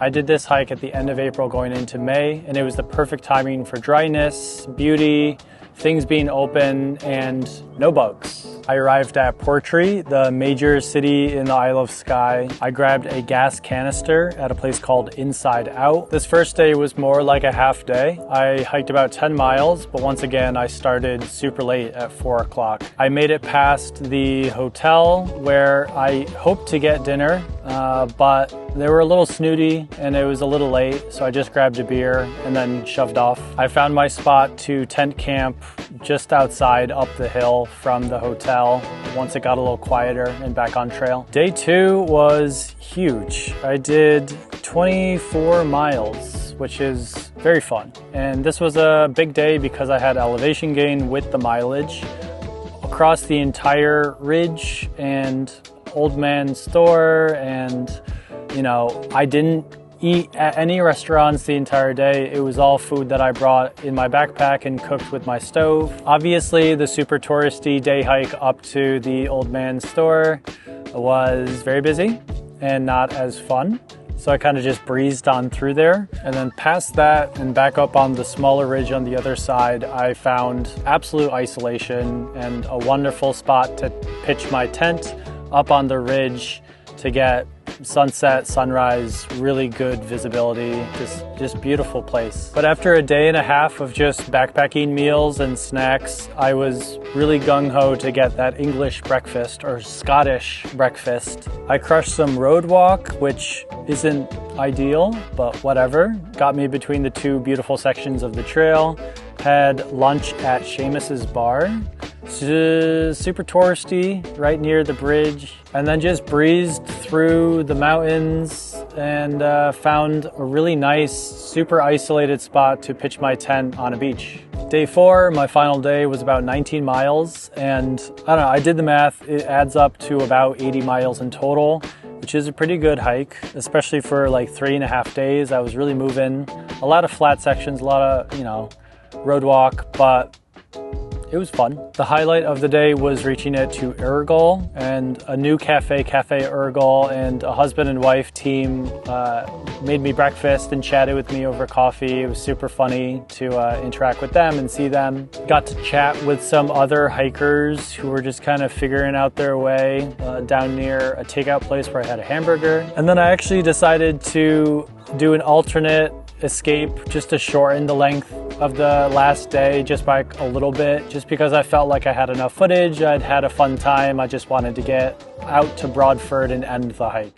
I did this hike at the end of April going into May, and it was the perfect timing for dryness, beauty, things being open, and no bugs. I arrived at Portree, the major city in the Isle of Skye. I grabbed a gas canister at a place called Inside Out. This first day was more like a half day. I hiked about 10 miles, but once again, I started super late at 4 o'clock. I made it past the hotel where I hoped to get dinner, but they were a little snooty and it was a little late, so I just grabbed a beer and then shoved off. I found my spot to tent camp just outside up the hill from the hotel once it got a little quieter and back on trail. Day 2 was huge. I did 24 miles, which is very fun. And this was a big day because I had elevation gain with the mileage across the entire ridge and Old Man Store, and I didn't eat at any restaurants the entire day. It was all food that I brought in my backpack and cooked with my stove. Obviously, the super touristy day hike up to the Old Man Store was very busy and not as fun. So I kind of just breezed on through there. And then past that and back up on the smaller ridge on the other side, I found absolute isolation and a wonderful spot to pitch my tent up on the ridge to get sunset, sunrise, really good visibility, just beautiful place. But after a day and a half of just backpacking meals and snacks, I was really gung-ho to get that English breakfast or Scottish breakfast. I crushed some road walk, which isn't ideal, but whatever. Got me between the two beautiful sections of the trail. Had lunch at Seamus's bar. Super touristy, right near the bridge, and then just breezed through the mountains and found a really nice, super isolated spot to pitch my tent on a beach. Day 4, my final day, was about 19 miles, and I don't know, I did the math, it adds up to about 80 miles in total, which is a pretty good hike, especially for like 3.5 days. I was really moving, a lot of flat sections, a lot of, road walk, but it was fun. The highlight of the day was reaching it to Urgel, and a new Cafe Urgel, and a husband and wife team made me breakfast and chatted with me over coffee. It was super funny to interact with them and see them. Got to chat with some other hikers who were just kind of figuring out their way down near a takeout place where I had a hamburger. And then I actually decided to do an alternate escape just to shorten the length of the last day just by a little bit, just because I felt like I had enough footage, I'd had a fun time, I just wanted to get out to Broadford and end the hike.